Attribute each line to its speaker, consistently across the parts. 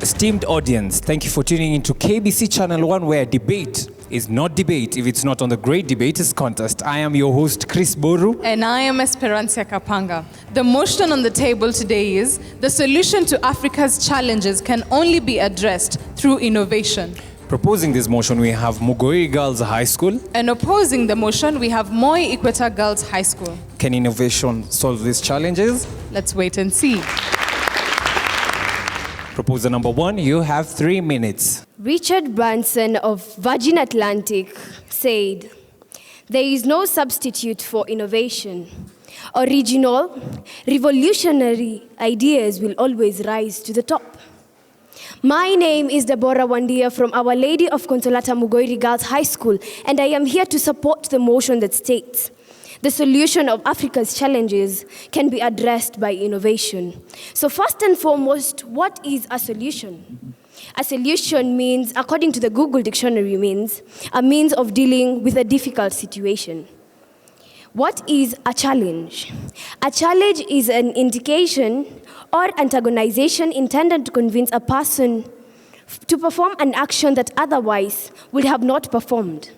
Speaker 1: esteemed audience, thank you for tuning into KBC Channel 1, where debate is not debate if it's not on the Great Debaters Contest. I am your host, Chris Boru.
Speaker 2: And I am Esperanza Kapanga. The motion on the table today is, the solution to Africa's challenges can only be addressed through innovation.
Speaker 1: Proposing this motion, we have Mugoiri Girls High School.
Speaker 2: And opposing the motion, we have Equator Girls High School.
Speaker 1: Can innovation solve these challenges?
Speaker 2: Let's wait and see.
Speaker 1: Proposer number 1, you have 3 minutes.
Speaker 3: Richard Branson of Virgin Atlantic said, "There is no substitute for innovation. Original, revolutionary ideas will always rise to the top." My name is Deborah Wandia from Our Lady of Consolata Mugoiri Girls High School, and I am here to support the motion that states, the solution of Africa's challenges can be addressed by innovation. So first and foremost, what is a solution? A solution means, according to the Google Dictionary, means a means of dealing with a difficult situation. What is a challenge? A challenge is an indication or antagonization intended to convince a person to perform an action that otherwise would have not performed.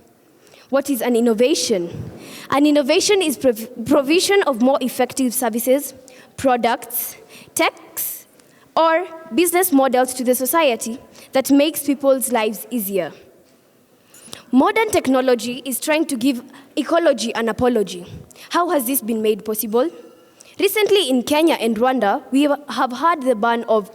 Speaker 3: What is an innovation? An innovation is provision of more effective services, products, techs, or business models to the society that makes people's lives easier. Modern technology is trying to give ecology an apology. How has this been made possible? Recently in Kenya and Rwanda, we have had the ban of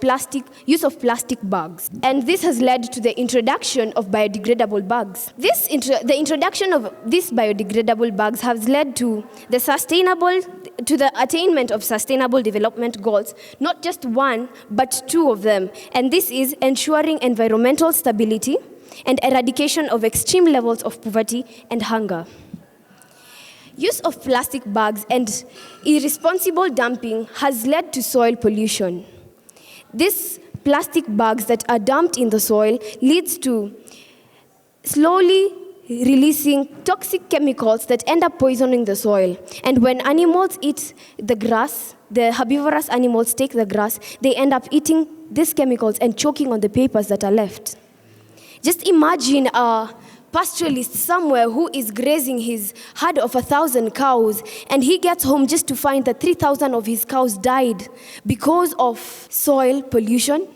Speaker 3: use of plastic bags, and this has led to the introduction of biodegradable bags. The introduction of these biodegradable bags has led to the attainment of sustainable development goals, not just one, but 2 of them, and this is ensuring environmental stability and eradication of extreme levels of poverty and hunger. Use of plastic bags and irresponsible dumping has led to soil pollution. These plastic bags that are dumped in the soil leads to slowly releasing toxic chemicals that end up poisoning the soil. And when animals eat the grass, the herbivorous animals take the grass, they end up eating these chemicals and choking on the papers that are left. Just imagine a pastoralist somewhere who is grazing his herd of 1,000 cows, and he gets home just to find that 3,000 of his cows died because of soil pollution.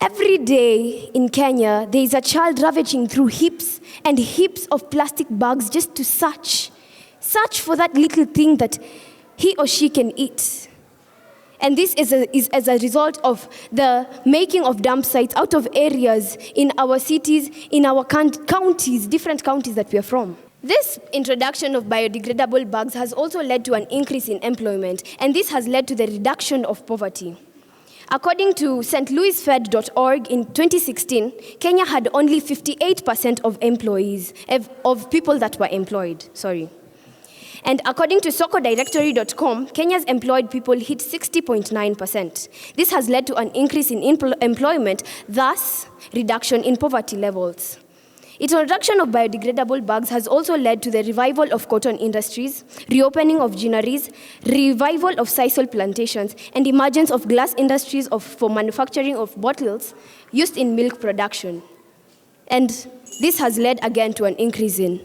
Speaker 3: Every day in Kenya, there is a child ravaging through heaps and heaps of plastic bags just to search for that little thing that he or she can eat. And this is as a result of the making of dump sites out of areas in our cities, in our counties, different counties that we are from. This introduction of biodegradable bags has also led to an increase in employment, and this has led to the reduction of poverty. According to stlouisfed.org, in 2016, Kenya had only 58% of employees, of people that were employed, And according to sokodirectory.com, Kenya's employed people hit 60.9%. This has led to an increase in employment, thus reduction in poverty levels. Introduction of biodegradable bags has also led to the revival of cotton industries, reopening of ginneries, revival of sisal plantations, and emergence of glass industries for manufacturing of bottles used in milk production. And this has led again to an increase in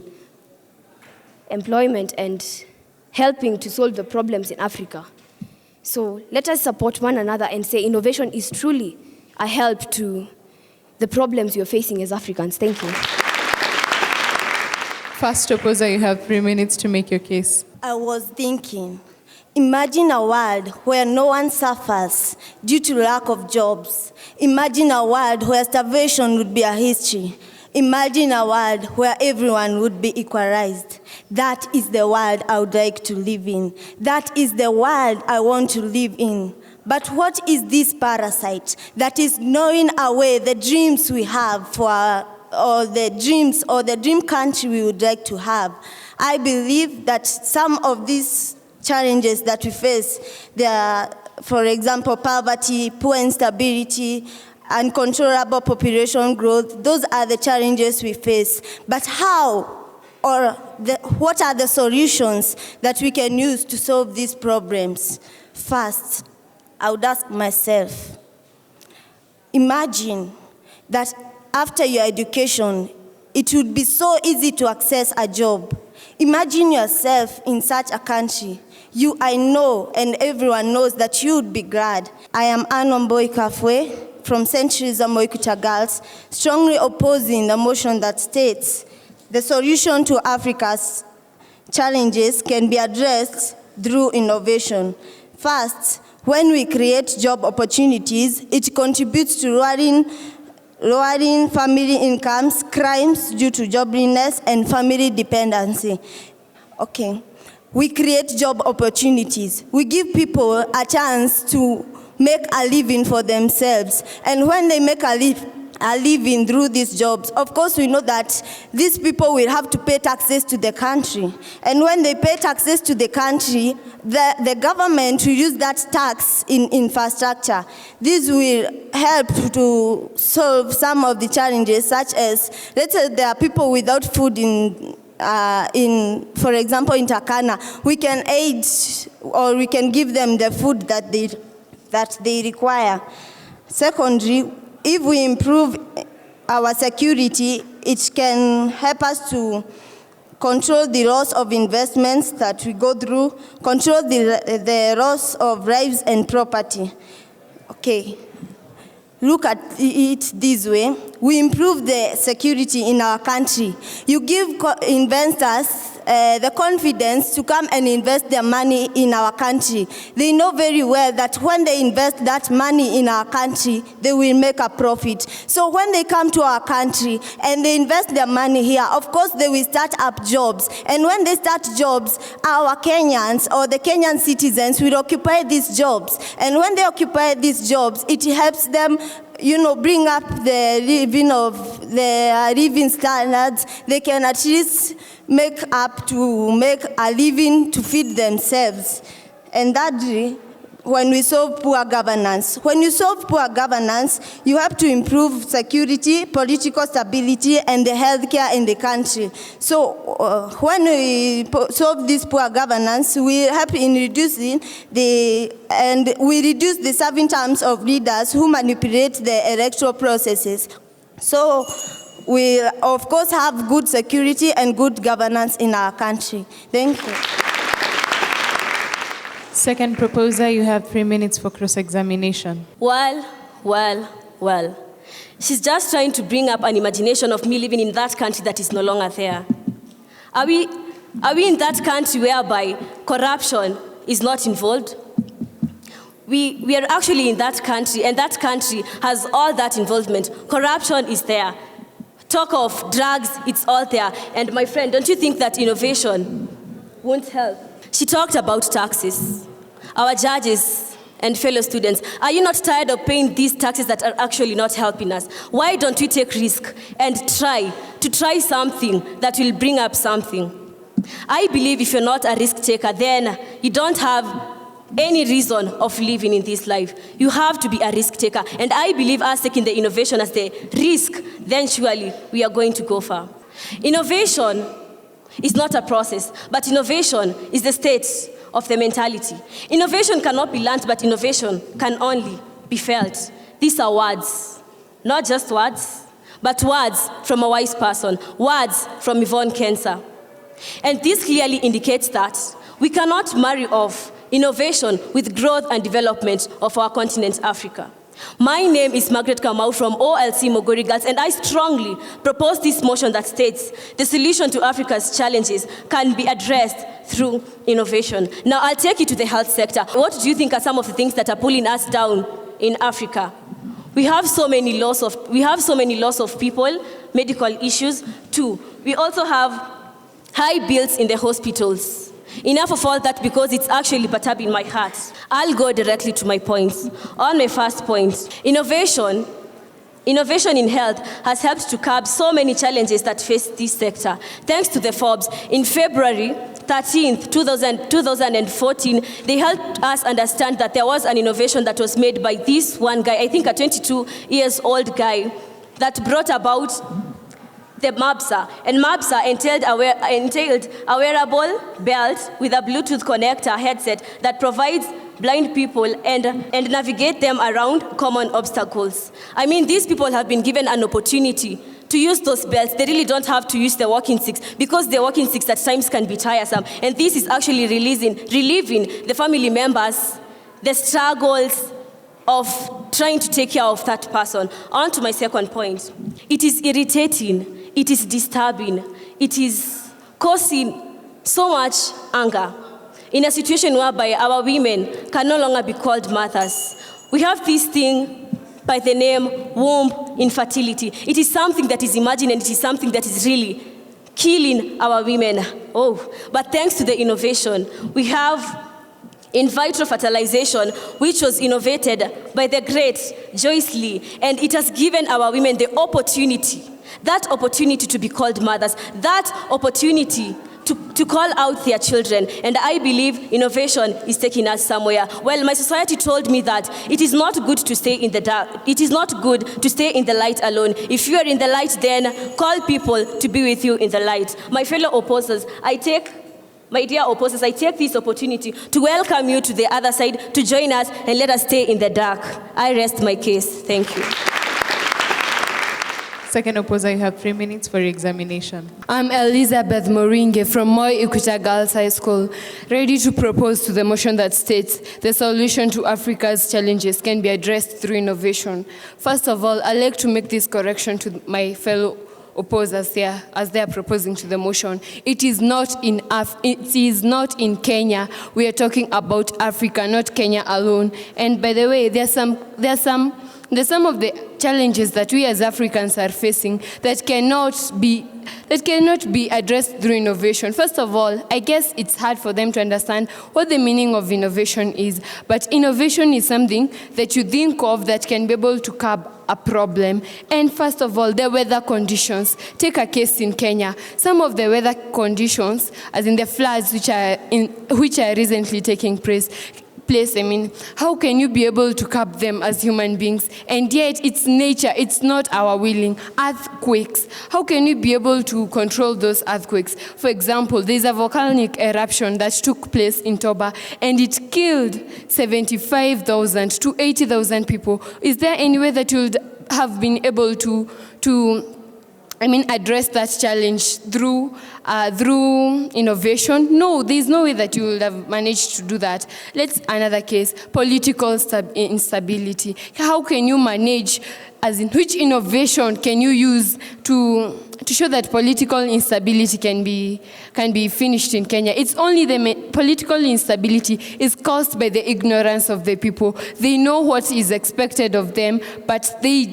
Speaker 3: employment and helping to solve the problems in Africa. So let us support one another and say innovation is truly a help to the problems you're facing as Africans. Thank you.
Speaker 2: First opposer, you have 3 minutes to make your case.
Speaker 4: I was thinking, imagine a world where no one suffers due to lack of jobs. Imagine a world where starvation would be a history. Imagine a world where everyone would be equalized. That is the world I would like to live in. That is the world I want to live in. But what is this parasite that is gnawing away the dreams we have or the dream country we would like to have? I believe that some of these challenges that we face, they are, for example, poverty, poor instability, uncontrollable population growth. Those are the challenges we face. But how, or what are the solutions that we can use to solve these problems? First, I would ask myself, imagine that after your education, it would be so easy to access a job. Imagine yourself in such a country. I know, and everyone knows that you would be glad. I am Anne Wambui Kafwe from St. Teresa Equator Girls, strongly opposing the motion that states the solution to Africa's challenges can be addressed through innovation. First, when we create job opportunities, it contributes to lowering family incomes, crimes due to joblessness, and family dependency. Okay. We create job opportunities. We give people a chance to make a living for themselves. And when they make a living through these jobs, of course we know that these people will have to pay taxes to the country. And when they pay taxes to the country, the government will use that tax in infrastructure. This will help to solve some of the challenges, such as, let's say there are people without food for example, in Takana, we can aid or we can give them the food that they require. Secondly, if we improve our security, it can help us to control the loss of investments that we go through, control the loss of lives and property. Okay. Look at it this way. We improve the security in our country. You give investors the confidence to come and invest their money in our country. They know very well that when they invest that money in our country, they will make a profit. So when they come to our country and they invest their money here, of course they will start up jobs. And when they start jobs, our Kenyans or the Kenyan citizens will occupy these jobs. And when they occupy these jobs, it helps them bring up the living standards. They can at least make a living to feed themselves. And thirdly, when we solve poor governance. When you solve poor governance, you have to improve security, political stability, and the healthcare in the country. So when we solve this poor governance, we help in reducing we reduce the serving terms of leaders who manipulate the electoral processes. So we, of course, have good security and good governance in our country. Thank you.
Speaker 2: Second proposer, you have 3 minutes for cross-examination.
Speaker 5: Well. She's just trying to bring up an imagination of me living in that country that is no longer there. Are we in that country whereby corruption is not involved? We are actually in that country, and that country has all that involvement. Corruption is there. Talk of drugs, it's all there. And my friend, don't you think that innovation won't help? She talked about taxes. Our judges and fellow students, are you not tired of paying these taxes that are actually not helping us? Why don't we take risk and try something that will bring up something? I believe if you're not a risk taker, then you don't have any reason of living in this life. You have to be a risk taker. And I believe us taking the innovation as the risk, then surely we are going to go far. Innovation is not a process, but innovation is the state of the mentality. Innovation cannot be learned, but innovation can only be felt. These are words, not just words, but words from a wise person, words from Yvonne Kensa. And this clearly indicates that we cannot marry off innovation with growth and development of our continent, Africa. My name is Margaret Kamau from OLC Mugoiri Girls, and I strongly propose this motion that states the solution to Africa's challenges can be addressed through innovation. Now, I'll take you to the health sector. What do you think are some of the things that are pulling us down in Africa? We have so many loss of people, medical issues. 2, we also have high bills in the hospitals. Enough of all that, because it's actually perturbing my heart. I'll go directly to my points. On my first point, innovation in health has helped to curb so many challenges that face this sector. Thanks to the Forbes, in February 13th, 2014, they helped us understand that there was an innovation that was made by this one guy, I think a 22-year-old guy, that brought about the MABSA. And MABSA entailed a wearable belt with a Bluetooth connector headset that provides blind people and navigate them around common obstacles. I mean, these people have been given an opportunity to use those belts. They really don't have to use the walking sticks because the walking sticks at times can be tiresome. And this is actually relieving the family members the struggles of trying to take care of that person. On to my second point. It is irritating, it is disturbing, it is causing so much anger in a situation whereby our women can no longer be called mothers. We have this thing by the name womb infertility. It is something that is imagined and it is something that is really killing our women. But thanks to the innovation, we have in vitro fertilization, which was innovated by the great Joyce Lee, and it has given our women the opportunity, that opportunity to be called mothers, that opportunity to call out their children. And I believe innovation is taking us somewhere. Well, my society told me that it is not good to stay in the dark. It is not good to stay in the light alone. If you are in the light, then call people to be with you in the light. My fellow opposers, my dear opposers, I take this opportunity to welcome you to the other side, to join us and let us stay in the dark. I rest my case. Thank you.
Speaker 2: Second opposer, you have 3 minutes for your examination.
Speaker 6: I'm Elizabeth Moringe from Moi Equator Girls High School, ready to propose to the motion that states the solution to Africa's challenges can be addressed through innovation. First of all, I'd like to make this correction to my fellow opposers here as they are proposing to the motion. It is not in Kenya. We are talking about Africa, not Kenya alone. And by the way, there's some of the challenges that we as Africans are facing that cannot be addressed through innovation. First of all, I guess it's hard for them to understand what the meaning of innovation is. But innovation is something that you think of that can be able to curb a problem. And first of all, the weather conditions. Take a case in Kenya. Some of the weather conditions, as in the floods which are recently taking place, I mean, how can you be able to curb them as human beings? And yet it's nature, it's not our willing. Earthquakes, how can you be able to control those earthquakes? For example, there's a volcanic eruption that took place in Toba and it killed 75,000 to 80,000 people. Is there any way that you would have been able to address that challenge through innovation? No, there's no way that you would have managed to do that. Let's another case, political instability. How can you manage, as in which innovation can you use to show that political instability can be finished in Kenya? It's only political instability is caused by the ignorance of the people. They know what is expected of them, but they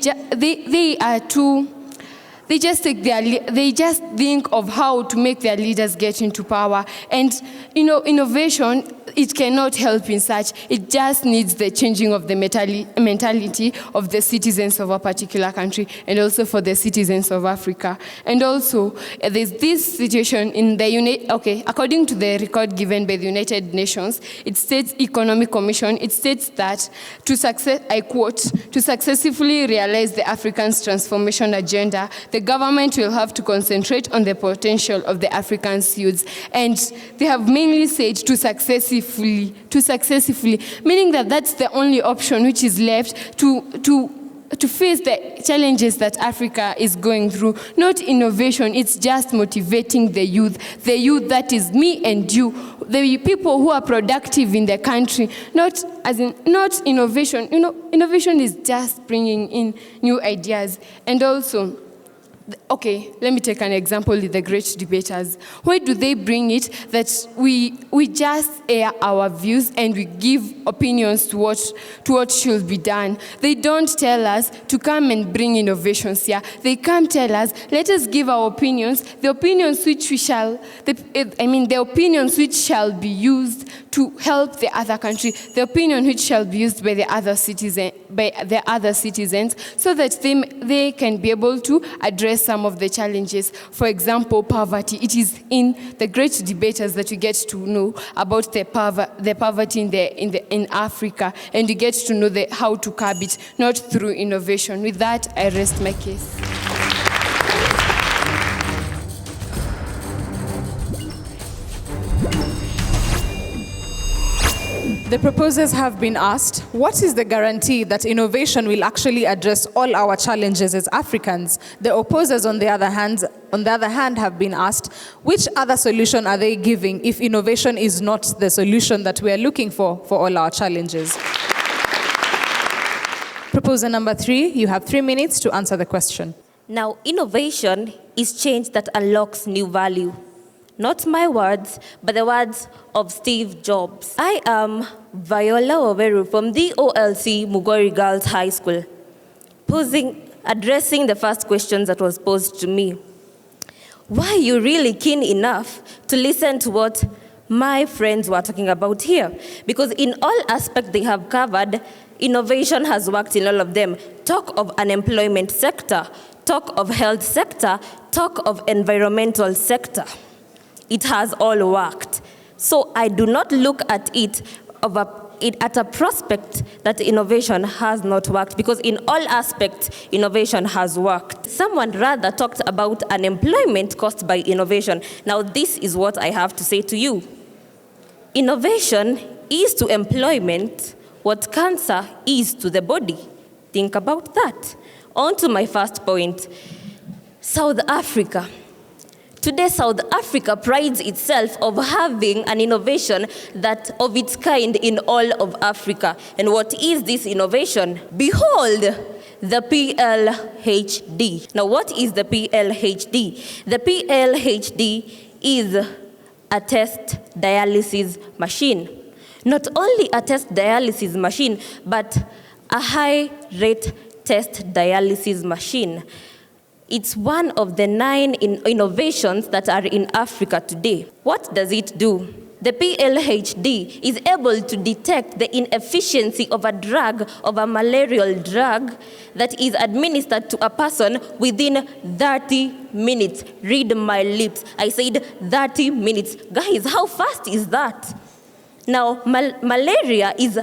Speaker 6: just think of how to make their leaders get into power. And, innovation, it cannot help in such. It just needs the changing of the mentality of the citizens of a particular country and also for the citizens of Africa. And also, there's this situation in the according to the record given by the United Nations, it states Economic Commission, it states that I quote, to successfully realize the African's transformation agenda, the government will have to concentrate on the potential of the African youths. And they have mainly said to successfully, meaning that that's the only option which is left to face the challenges that Africa is going through. Not innovation, it's just motivating the youth that is me and you, the people who are productive in the country, not innovation. Innovation is just bringing in new ideas. And also, let me take an example with the great debaters. Why do they bring it that we just air our views and we give opinions to what should be done? They don't tell us to come and bring innovations here. They come tell us, let us give our opinions, the opinions which shall be used to help the other country, the opinion which shall be used by the other citizens, so that they can be able to address some of the challenges. For example, poverty. It is in the great debaters that you get to know about the poverty in Africa, and you get to know how to curb it, not through innovation. With that, I rest my case.
Speaker 2: The proposers have been asked, what is the guarantee that innovation will actually address all our challenges as Africans? The opposers, on the other hand, have been asked, which other solution are they giving if innovation is not the solution that we are looking for all our challenges? Proposer number 3, you have 3 minutes to answer the question.
Speaker 7: Now, innovation is change that unlocks new value. Not my words, but the words of Steve Jobs. I am Viola Oweru from the OLC Mugoiri Girls High School, addressing the first questions that was posed to me. Why are you really keen enough to listen to what my friends were talking about here? Because in all aspects they have covered, innovation has worked in all of them. Talk of unemployment sector, talk of health sector, talk of environmental sector. It has all worked. So I do not look at it at a prospect that innovation has not worked, because in all aspects, innovation has worked. Someone rather talked about unemployment caused by innovation. Now this is what I have to say to you. Innovation is to employment what cancer is to the body. Think about that. On to my first point. South Africa. Today, South Africa prides itself of having an innovation that of its kind in all of Africa. And what is this innovation? Behold, the PLHD. Now, what is the PLHD? The PLHD is a test dialysis machine. Not only a test dialysis machine, but a high-rate test dialysis machine. It's one of the 9 innovations that are in Africa today. What does it do? The PLHD is able to detect the inefficiency of a drug, of a malarial drug, that is administered to a person within 30 minutes. Read my lips. I said 30 minutes. Guys, how fast is that? Now, malaria is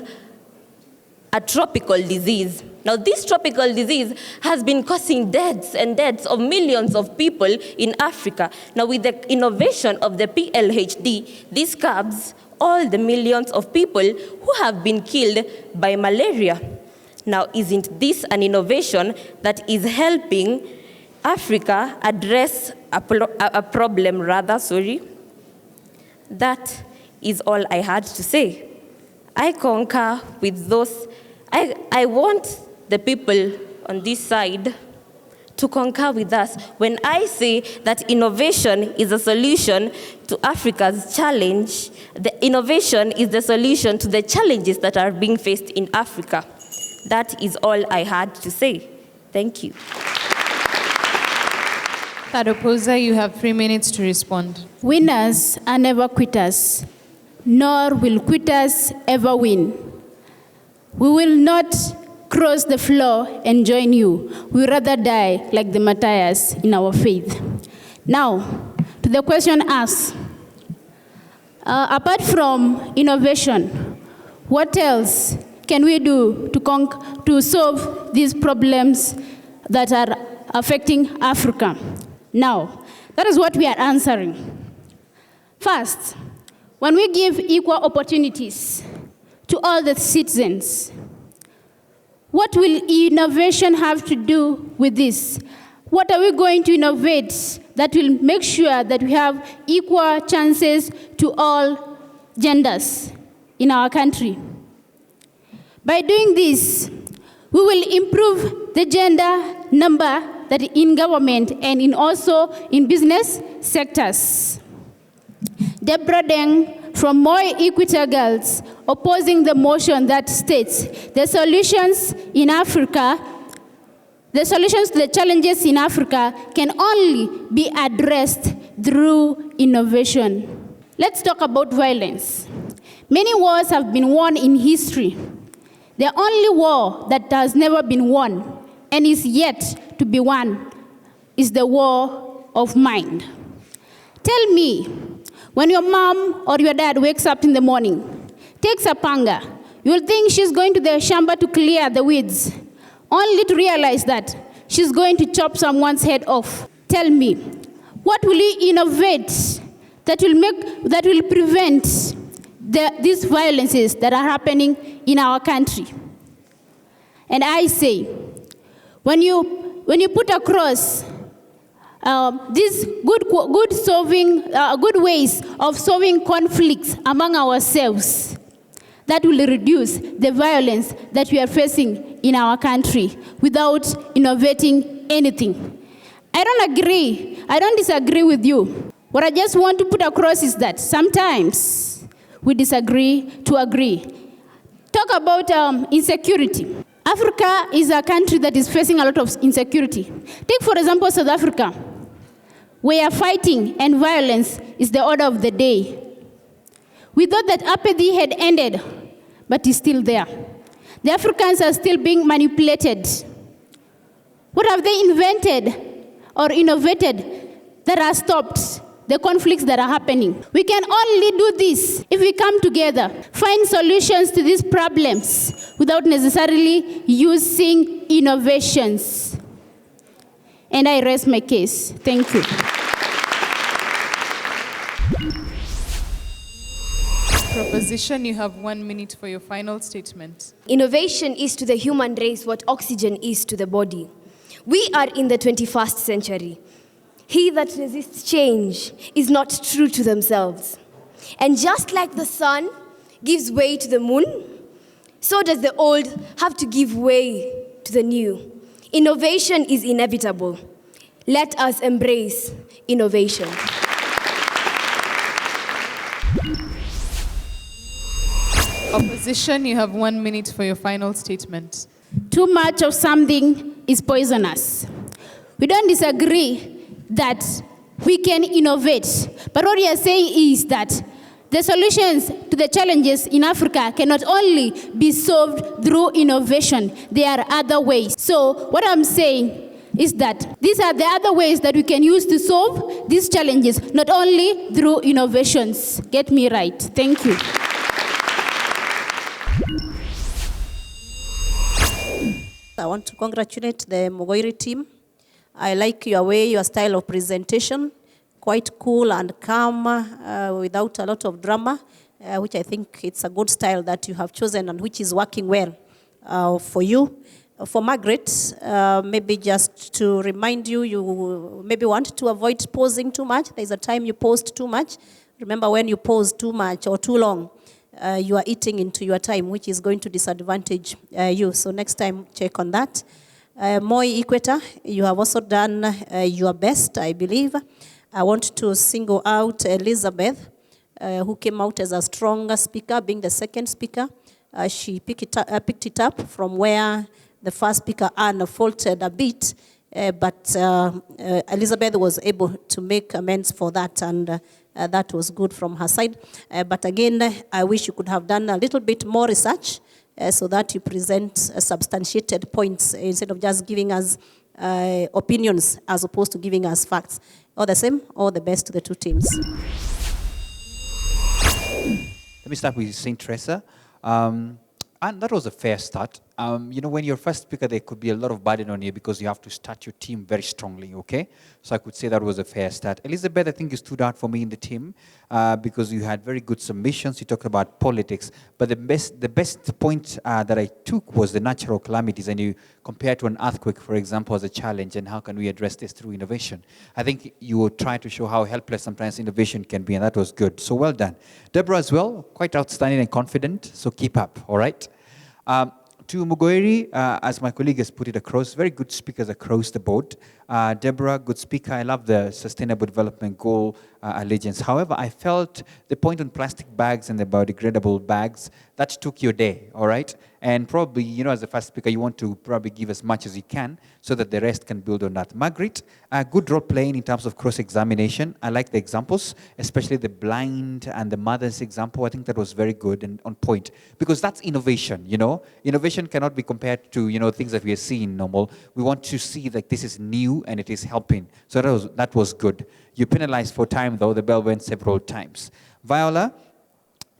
Speaker 7: a tropical disease. Now, this tropical disease has been causing deaths and deaths of millions of people in Africa. Now, with the innovation of the PLHD, this curbs all the millions of people who have been killed by malaria. Now, isn't this an innovation that is helping Africa address a problem? That is all I had to say. I concur with those. I want the people on this side to concur with us when I say that innovation is a solution to Africa's challenge. The innovation is the solution to the challenges that are being faced in Africa. That is all I had to say. Thank you.
Speaker 2: Third opposer, you have 3 minutes to respond.
Speaker 8: Winners are never quitters, nor will quitters ever win. We will not cross the floor and join you. We rather die like the martyrs in our faith. Now, to the question asked, apart from innovation, what else can we do to solve these problems that are affecting Africa? Now, that is what we are answering. First, when we give equal opportunities to all the citizens, what will innovation have to do with this? What are we going to innovate that will make sure that we have equal chances to all genders in our country? By doing this, we will improve the gender number that in government and also in business sectors. Deborah Deng from Moi Equator Girls opposing the motion that states the solutions to the challenges in Africa can only be addressed through innovation. Let's talk about violence. Many wars have been won in history. The only war that has never been won and is yet to be won is the war of mind. Tell me, when your mom or your dad wakes up in the morning, takes a panga, you'll think she's going to the shamba to clear the weeds, only to realize that she's going to chop someone's head off. Tell me, what will you innovate that will prevent these violences that are happening in our country. And I say, when you put across these good ways of solving conflicts among ourselves, that will reduce the violence that we are facing in our country without innovating anything. I don't disagree with you. What I just want to put across is that sometimes we disagree to agree. Talk about insecurity. Africa is a country that is facing a lot of insecurity. Take, for example, South Africa, where fighting and violence is the order of the day. We thought that apathy had ended, but it's still there. The Africans are still being manipulated. What have they invented or innovated that has stopped the conflicts that are happening? We can only do this if we come together, find solutions to these problems without necessarily using innovations. And I rest my case. Thank you.
Speaker 2: Proposition, you have 1 minute for your final statement.
Speaker 3: Innovation is to the human race what oxygen is to the body. We are in the 21st century. He that resists change is not true to themselves. And just like the sun gives way to the moon, so does the old have to give way to the new. Innovation is inevitable. Let us embrace innovation.
Speaker 2: Opposition, you have 1 minute for your final statement.
Speaker 8: Too much of something is poisonous. We don't disagree that we can innovate, but what we are saying is that the solutions to the challenges in Africa cannot only be solved through innovation. There are other ways. So what I'm saying is that these are the other ways that we can use to solve these challenges, not only through innovations. Get me right. Thank you.
Speaker 9: I want to congratulate the Mugoiri team. I like your way, your style of presentation, quite cool and calm, without a lot of drama, which I think it's a good style that you have chosen and which is working well for you. For Margaret, maybe just to remind you, you maybe want to avoid pausing too much. There's a time you paused too much. Remember, when you pause too much or too long, you are eating into your time, which is going to disadvantage you. So next time, check on that. Moi Equator, you have also done your best, I believe. I want to single out Elizabeth, who came out as a strong speaker, being the second speaker. She picked it up from where the first speaker, Anne, faltered a bit, but Elizabeth was able to make amends for that, and that was good from her side. But again, I wish you could have done a little bit more research so that you present substantiated points instead of just giving us opinions as opposed to giving us facts. All the same, all the best to the two teams.
Speaker 10: Let me start with St. Teresa. And that was a fair start. You know, when you're first speaker, there could be a lot of burden on you because you have to start your team very strongly, okay? So I could say that was a fair start. Elizabeth, I think you stood out for me in the team because you had very good submissions. You talked about politics. But the best point that I took was the natural calamities. And you compared to an earthquake, for example, as a challenge and how can we address this through innovation. I think you would try to show how helpless sometimes innovation can be, and that was good. So well done. Deborah as well, quite outstanding and confident, so keep up, all right? To Mugoiri, as my colleague has put it across, very good speakers across the board. Deborah, good speaker. I love the Sustainable Development Goal allegiance. However, I felt the point on plastic bags and the biodegradable bags, that took your day, all right? And probably, you know, as the first speaker, you want to probably give as much as you can so that the rest can build on that. Margaret, good role playing in terms of cross-examination. I like the examples, especially the blind and the mother's example. I think that was very good and on point because that's innovation, you know? Innovation cannot be compared to, you know, things that we are seeing normal. We want to see that this is new and it is helping. So that was good. You penalized for time, though. The bell went several times. Viola,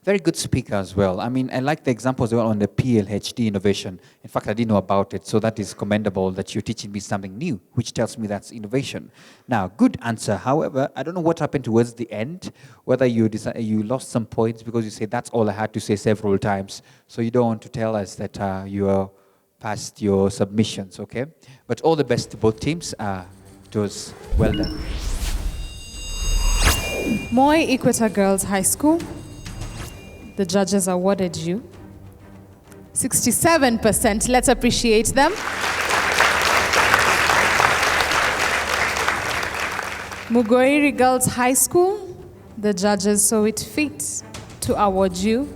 Speaker 10: very good speaker as well. I mean, I like the examples as well on the PLHD innovation. In fact, I didn't know about it, so that is commendable that you're teaching me something new, which tells me that's innovation. Now, good answer. However, I don't know what happened towards the end, whether you lost some points because you said that's all I had to say several times. So you don't want to tell us that you are past your submissions, okay? But all the best to both teams. It was well done.
Speaker 2: Moi Equator Girls High School, the judges awarded you 67%. Let's appreciate them. Mugoiri Girls High School, the judges saw it fit to award you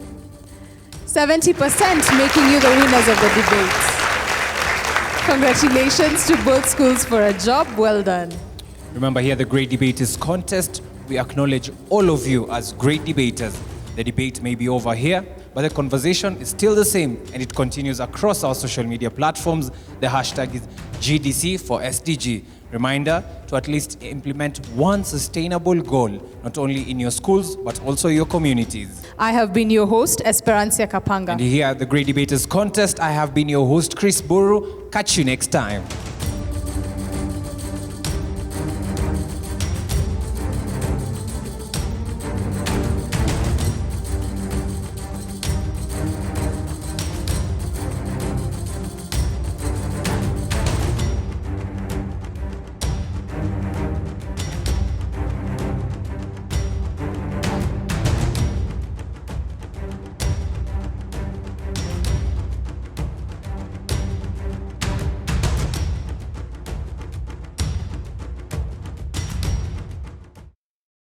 Speaker 2: 70%, making you the winners of the debate. Congratulations to both schools for a job well done.
Speaker 1: Remember, here the Great Debaters Contest, we acknowledge all of you as great debaters. The debate may be over here, but the conversation is still the same, and it continues across our social media platforms. The hashtag is GDC for SDG. Reminder to at least implement one sustainable goal, not only in your schools, but also your communities.
Speaker 2: I have been your host, Esperancia Kapanga.
Speaker 1: And here at the Great Debaters Contest, I have been your host, Chris Buru. Catch you next time.